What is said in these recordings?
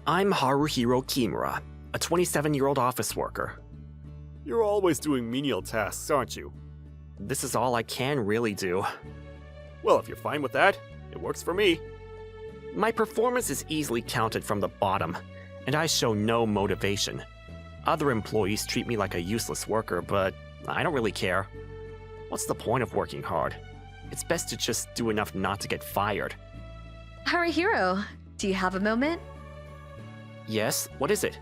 I'm Haruhiro Kimura, a 27-year-old office worker. You're always doing menial tasks, aren't you? This is all I can really do. Well, if you're fine with that, it works for me. My performance is easily counted from the bottom, and I show no motivation. Other employees treat me like a useless worker, but I don't really care. What's the point of working hard? It's best to just do enough not to get fired. Haruhiro, do you have a moment? Yes, what is it?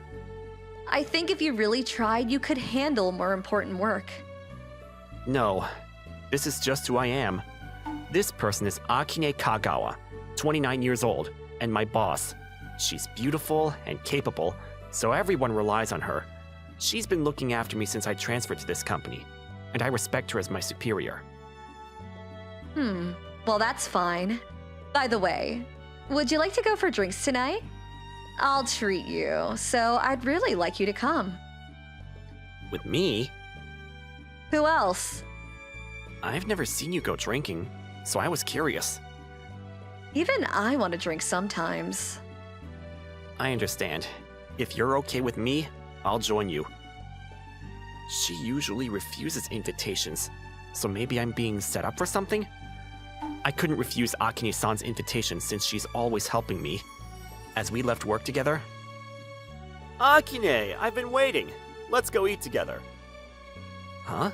I think if you really tried, you could handle more important work. No, this is just who I am. This person is Akine Kagawa, 29 years old, and my boss. She's beautiful and capable, so everyone relies on her. She's been looking after me since I transferred to this company, and I respect her as my superior. Well, that's fine. By the way, would you like to go for drinks tonight? I'll treat you, so I'd really like you to come. With me? Who else? I've never seen you go drinking, so I was curious. Even I want to drink sometimes. I understand. If you're okay with me, I'll join you. She usually refuses invitations, so maybe I'm being set up for something? I couldn't refuse Akine-san's invitation since she's always helping me. As we left work together... Akine, I've been waiting. Let's go eat together. Huh?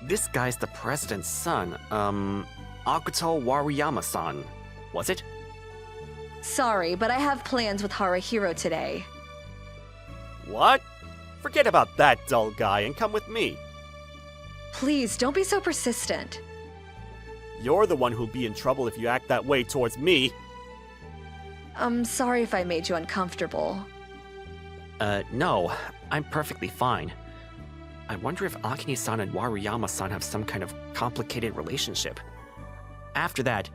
This guy's the president's son, Akuto Waruyama-san, was it? Sorry, but I have plans with Haruhiro today. What? Forget about that dull guy and come with me. Please, don't be so persistent. You're the one who'll be in trouble if you act that way towards me. I'm sorry if I made you uncomfortable. No, I'm perfectly fine. I wonder if Akine-san and Waruyama-san have some kind of complicated relationship. After that,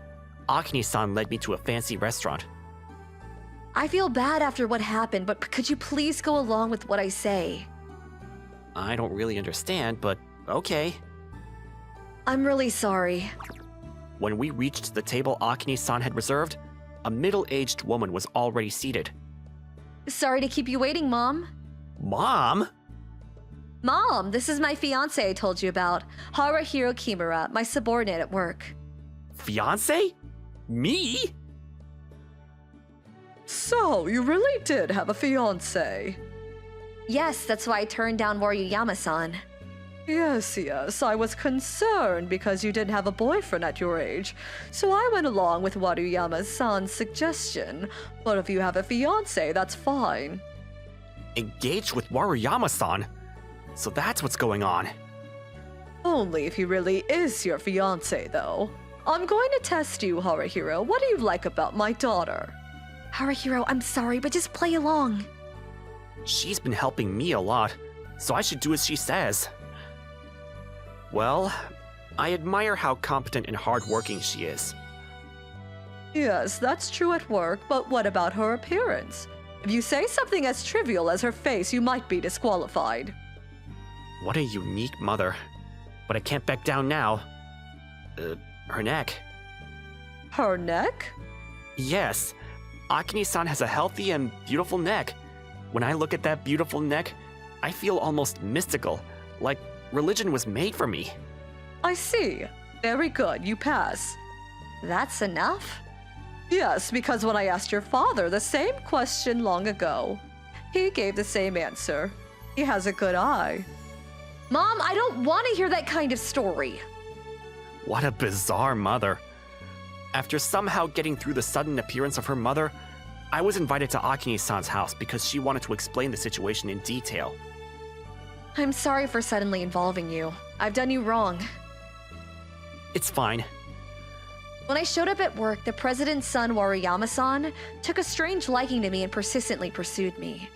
Akine-san led me to a fancy restaurant. I feel bad after what happened, but could you please go along with what I say? I don't really understand, but okay. I'm really sorry. When we reached the table Akine-san had reserved, a middle-aged woman was already seated. Sorry to keep you waiting, Mom. Mom? Mom, this is my fiancé I told you about, Haruhiro Kimura, my subordinate at work. Fiancé? Me? So, you really did have a fiancé? Yes, that's why I turned down Waruyama-san. Yes, I was concerned because you didn't have a boyfriend at your age, so I went along with Waruyama-san's suggestion. But if you have a fiancé, that's fine. Engaged with Waruyama-san? So that's what's going on. Only if he really is your fiancé, though. I'm going to test you, Haruhiro. What do you like about my daughter? Haruhiro, I'm sorry, but just play along. She's been helping me a lot, so I should do as she says. Well, I admire how competent and hardworking she is. Yes, that's true at work, but what about her appearance? If you say something as trivial as her face, you might be disqualified. What a unique mother. But I can't back down now. Her neck. Her neck? Yes. Akine-san has a healthy and beautiful neck. When I look at that beautiful neck, I feel almost mystical, like religion was made for me. I see. Very good, you pass. That's enough? Yes, because when I asked your father the same question long ago, he gave the same answer. He has a good eye. Mom, I don't want to hear that kind of story. What a bizarre mother. After somehow getting through the sudden appearance of her mother, I was invited to Akine-san's house because she wanted to explain the situation in detail. I'm sorry for suddenly involving you. I've done you wrong. It's fine. When I showed up at work, the president's son, Waruyama-san, took a strange liking to me and persistently pursued me.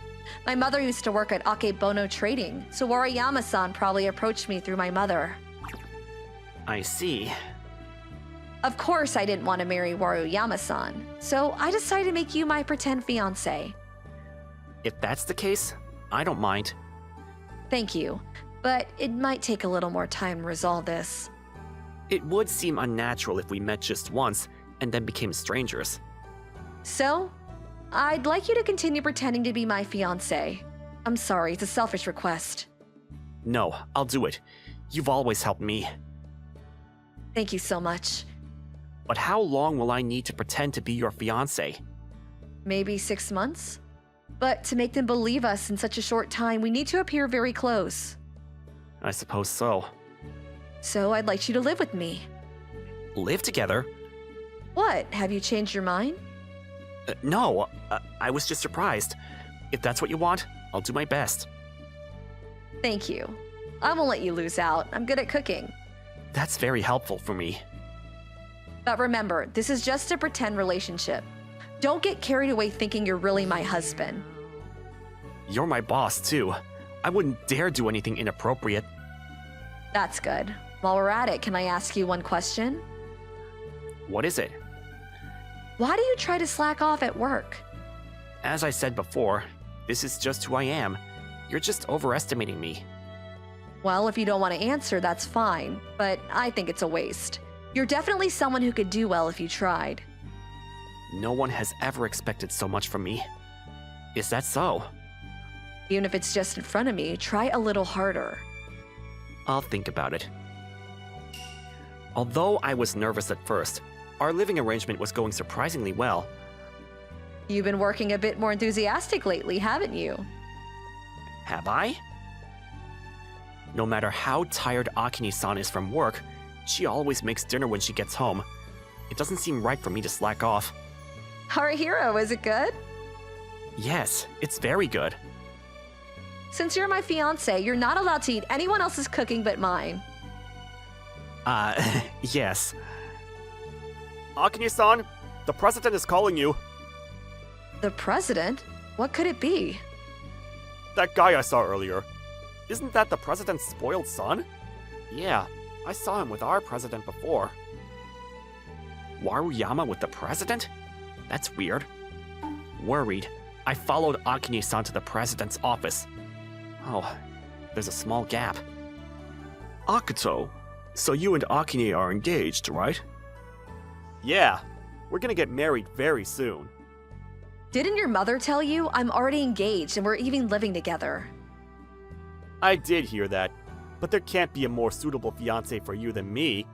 My mother used to work at Akebono Trading, so Waruyama-san probably approached me through my mother. I see. Of course I didn't want to marry Waruyama-san, so I decided to make you my pretend fiancé. If that's the case, I don't mind. Thank you, but it might take a little more time to resolve this. It would seem unnatural if we met just once and then became strangers. So, I'd like you to continue pretending to be my fiancé. I'm sorry, it's a selfish request. No, I'll do it. You've always helped me. Thank you so much. But how long will I need to pretend to be your fiancé? Maybe 6 months? But to make them believe us in such a short time, we need to appear very close. I suppose so. So I'd like you to live with me. Live together? What, have you changed your mind? No, I was just surprised. If that's what you want, I'll do my best. Thank you. I won't let you lose out. I'm good at cooking. That's very helpful for me. But remember, this is just a pretend relationship. Don't get carried away thinking you're really my husband. You're my boss, too. I wouldn't dare do anything inappropriate. That's good. While we're at it, can I ask you one question? What is it? Why do you try to slack off at work? As I said before, this is just who I am. You're just overestimating me. Well, if you don't want to answer, that's fine, but I think it's a waste. You're definitely someone who could do well if you tried. No one has ever expected so much from me. Is that so? Even if it's just in front of me, try a little harder. I'll think about it. Although I was nervous at first, our living arrangement was going surprisingly well. You've been working a bit more enthusiastic lately, haven't you? Have I? No matter how tired Akine-san is from work, she always makes dinner when she gets home. It doesn't seem right for me to slack off. Our hero, is it good? Yes, it's very good. Since you're my fiancé, you're not allowed to eat anyone else's cooking but mine. Yes. Akane-san, the president is calling you. The president? What could it be? That guy I saw earlier. Isn't that the president's spoiled son? Yeah, I saw him with our president before. Waruyama with the president? That's weird. Worried, I followed Akane-san to the president's office. Oh, there's a small gap. Akato, so you and Akane are engaged, right? Yeah, we're gonna get married very soon. Didn't your mother tell you? I'm already engaged and we're even living together. I did hear that, but there can't be a more suitable fiancé for you than me.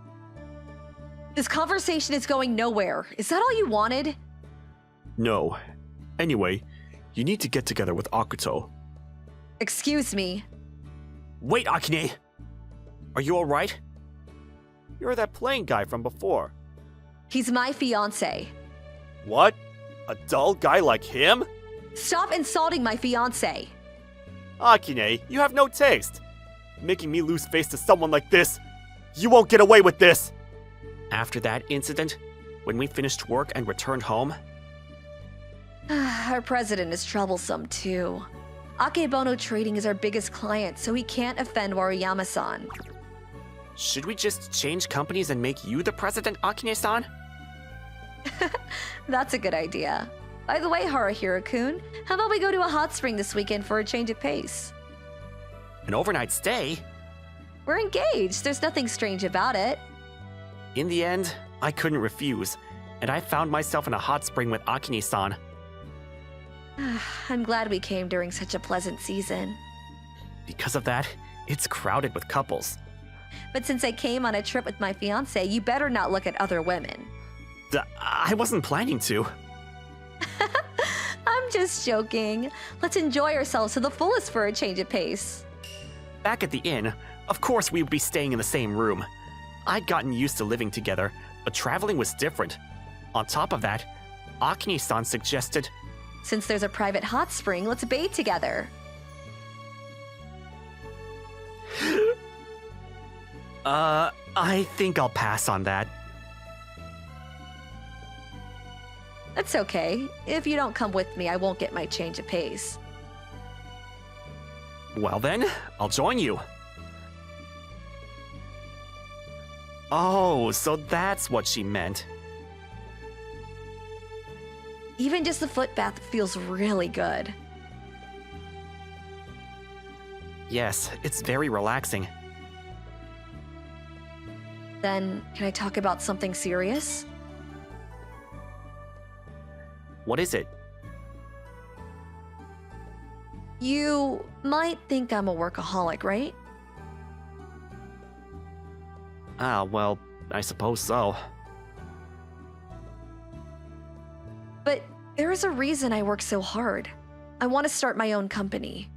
This conversation is going nowhere. Is that all you wanted? No. Anyway, you need to get together with Akato. Excuse me. Wait, Akane! Are you alright? You're that plane guy from before. He's my fiancé. What? A dull guy like him? Stop insulting my fiancé. Akane, you have no taste. Making me lose face to someone like this. You won't get away with this. After that incident, when we finished work and returned home, Our president is troublesome too. Akebono Trading is our biggest client, so he can't offend Waruyama-san. should we just change companies and make you the president, Akane-san? That's a good idea. By the way, Haruhiro-kun, how about we go to a hot spring this weekend for a change of pace? An overnight stay? We're engaged. There's nothing strange about it. In the end, I couldn't refuse, and I found myself in a hot spring with Akane-san. I'm glad we came during such a pleasant season. Because of that, it's crowded with couples. But since I came on a trip with my fiancé, you better not look at other women. I wasn't planning to. I'm just joking. Let's enjoy ourselves to the fullest for a change of pace. Back at the inn, of course we would be staying in the same room. I'd gotten used to living together, but traveling was different. On top of that, Akane-san suggested, Since there's a private hot spring, let's bathe together. I think I'll pass on that. That's okay. If you don't come with me, I won't get my change of pace. Well then, I'll join you. Oh, so that's what she meant. Even just the foot bath feels really good. Yes, it's very relaxing. Then, can I talk about something serious? What is it? You might think I'm a workaholic, right? Well, I suppose so. But there is a reason I work so hard. I want to start my own company.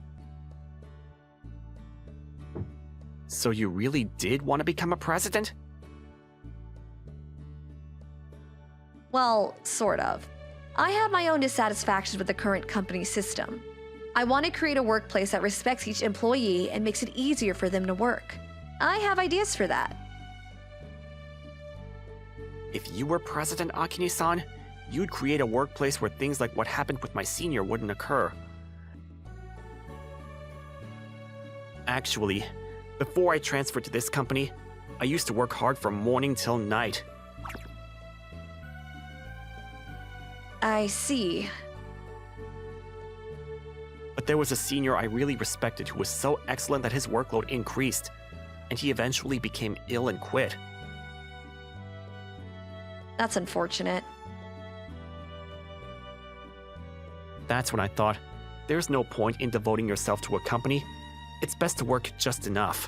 So you really did want to become a president? Well, sort of. I have my own dissatisfactions with the current company system. I want to create a workplace that respects each employee and makes it easier for them to work. I have ideas for that. If you were president, Akine-san, you'd create a workplace where things like what happened with my senior wouldn't occur. Actually, before I transferred to this company, I used to work hard from morning till night. I see. But there was a senior I really respected who was so excellent that his workload increased, and he eventually became ill and quit. That's unfortunate. That's when I thought, there's no point in devoting yourself to a company. It's best to work just enough.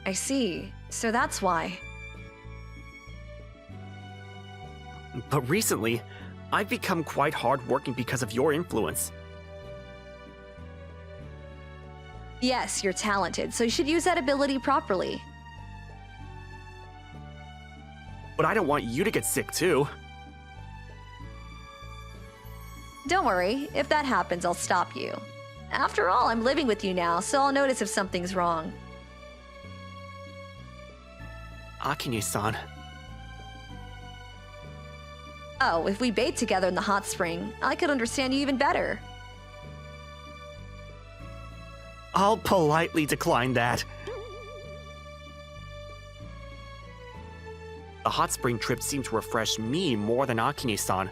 I see. So that's why. But recently, I've become quite hardworking because of your influence. Yes, you're talented, so you should use that ability properly. But I don't want you to get sick too. Don't worry, if that happens, I'll stop you. After all, I'm living with you now, so I'll notice if something's wrong. Akine-san, Oh, if we bathe together in the hot spring, I could understand you even better. I'll politely decline that. The hot spring trip seemed to refresh me more than Akine-san.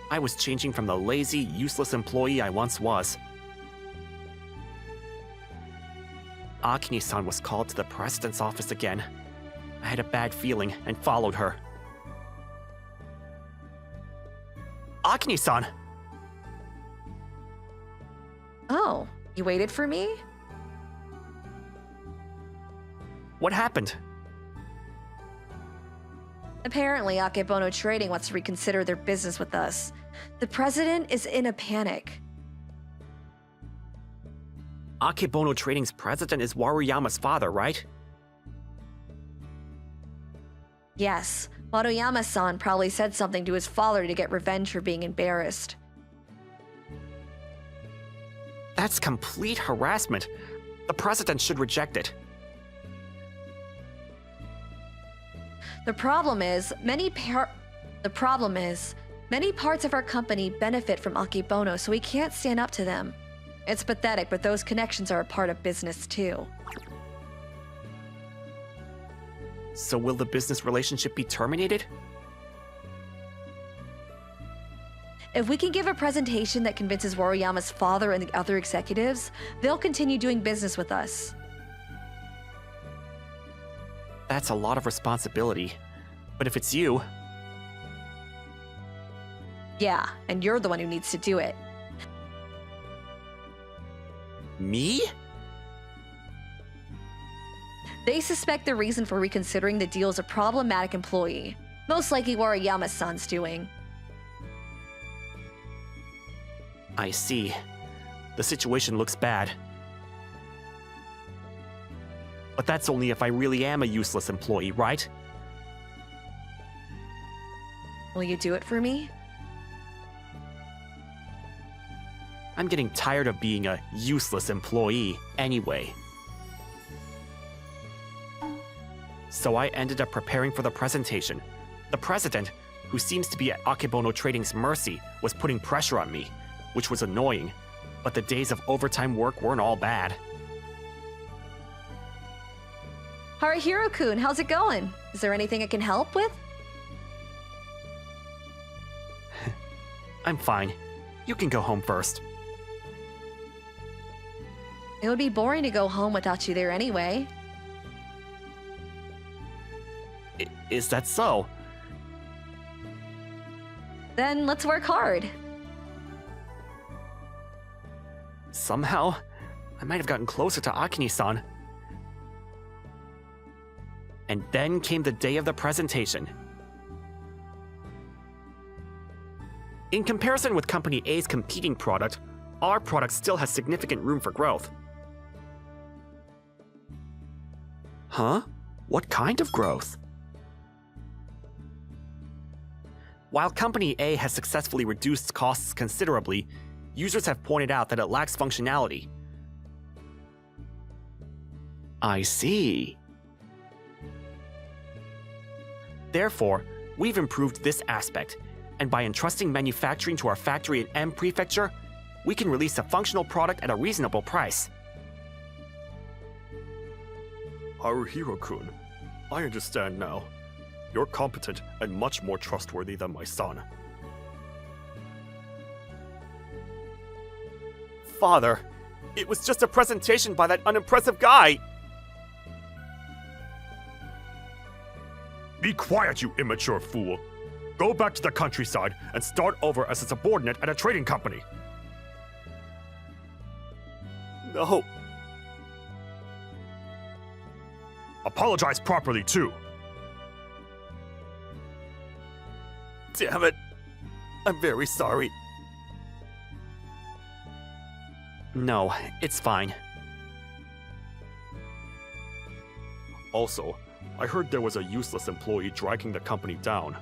I was changing from the lazy, useless employee I once was. Akine-san was called to the president's office again. I had a bad feeling and followed her. Akine-san! Oh, you waited for me? What happened? Apparently, Akebono Trading wants to reconsider their business with us. The president is in a panic. Akebono Trading's president is Waruyama's father, right? Yes, Maruyama-san probably said something to his father to get revenge for being embarrassed. That's complete harassment. The president should reject it. The problem is, many parts of our company benefit from Akebono, so we can't stand up to them. It's pathetic, but those connections are a part of business too. So will the business relationship be terminated? If we can give a presentation that convinces Waruyama's father and the other executives, they'll continue doing business with us. That's a lot of responsibility. But if it's you, Yeah, and you're the one who needs to do it. me? They suspect the reason for reconsidering the deal is a problematic employee. Most likely Waruyama-san's doing. I see. The situation looks bad. But that's only if I really am a useless employee, right? Will you do it for me? I'm getting tired of being a useless employee anyway. So I ended up preparing for the presentation. The president, who seems to be at Akebono Trading's mercy, was putting pressure on me, which was annoying, but the days of overtime work weren't all bad. Harihiro-kun, how's it going? Is there anything I can help with? I'm fine. You can go home first. It would be boring to go home without you there anyway. Is that so? Then let's work hard. Somehow, I might have gotten closer to Akine-san. And then came the day of the presentation. In comparison with Company A's competing product, our product still has significant room for growth. Huh? What kind of growth? While Company A has successfully reduced costs considerably, users have pointed out that it lacks functionality. I see. Therefore, we've improved this aspect, and by entrusting manufacturing to our factory in M Prefecture, we can release a functional product at a reasonable price. Haruhiro-kun, I understand now. You're competent and much more trustworthy than my son. Father, it was just a presentation by that unimpressive guy! Be quiet, you immature fool! Go back to the countryside and start over as a subordinate at a trading company. No. Apologize properly, too. Damn it. I'm very sorry. No, it's fine. Also, I heard there was a useless employee dragging the company down,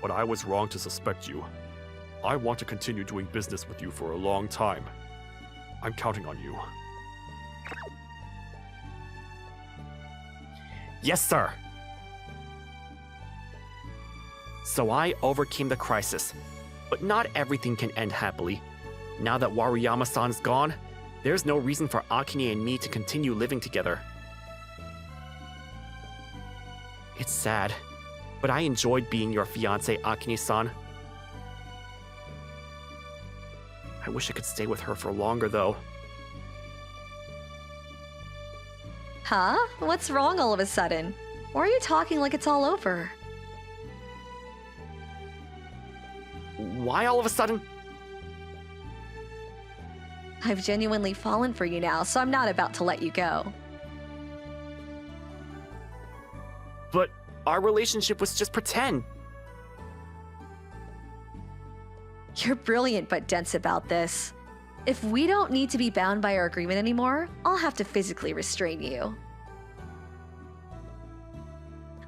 but I was wrong to suspect you. I want to continue doing business with you for a long time. I'm counting on you. Yes, sir. So I overcame the crisis, but not everything can end happily. Now that Waruyama-san's gone, there's no reason for Akine and me to continue living together. It's sad, but I enjoyed being your fiancé, Akine-san. I wish I could stay with her for longer, though. Huh? What's wrong all of a sudden? Why are you talking like it's all over? Why all of a sudden? I've genuinely fallen for you now, so I'm not about to let you go. But our relationship was just pretend. You're brilliant but dense about this. If we don't need to be bound by our agreement anymore, I'll have to physically restrain you.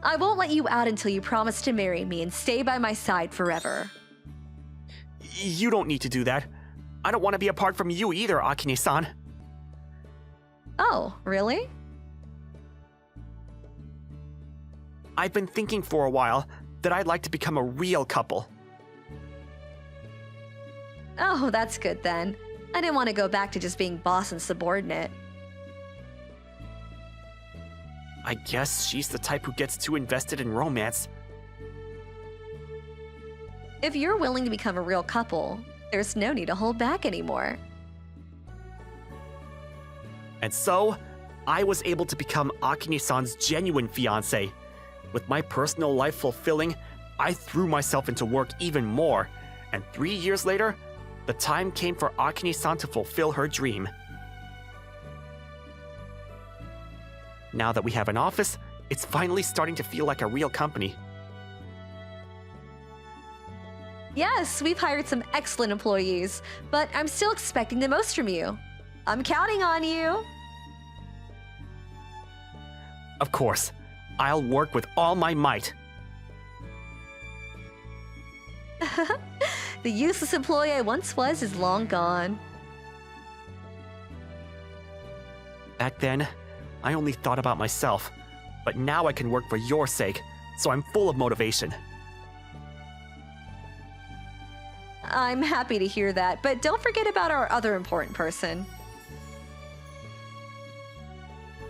I won't let you out until you promise to marry me and stay by my side forever. You don't need to do that. I don't want to be apart from you either, Akine-san. Oh, really? I've been thinking for a while that I'd like to become a real couple. Oh, that's good then. I didn't want to go back to just being boss and subordinate. I guess she's the type who gets too invested in romance. If you're willing to become a real couple, there's no need to hold back anymore. And so, I was able to become Akine-san's genuine fiancé. With my personal life fulfilling, I threw myself into work even more, and 3 years later, the time came for Akine-san to fulfill her dream. Now that we have an office, it's finally starting to feel like a real company. Yes, we've hired some excellent employees, but I'm still expecting the most from you. I'm counting on you. Of course, I'll work with all my might. The useless employee I once was is long gone. Back then, I only thought about myself, but now I can work for your sake, so I'm full of motivation. I'm happy to hear that, but don't forget about our other important person.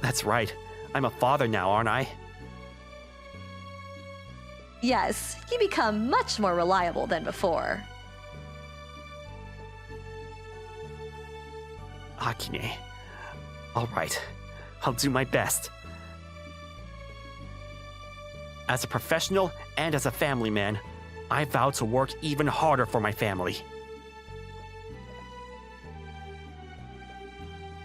That's right. I'm a father now, aren't I? Yes, you become much more reliable than before. Akine. All right. I'll do my best. As a professional and as a family man, I vow to work even harder for my family.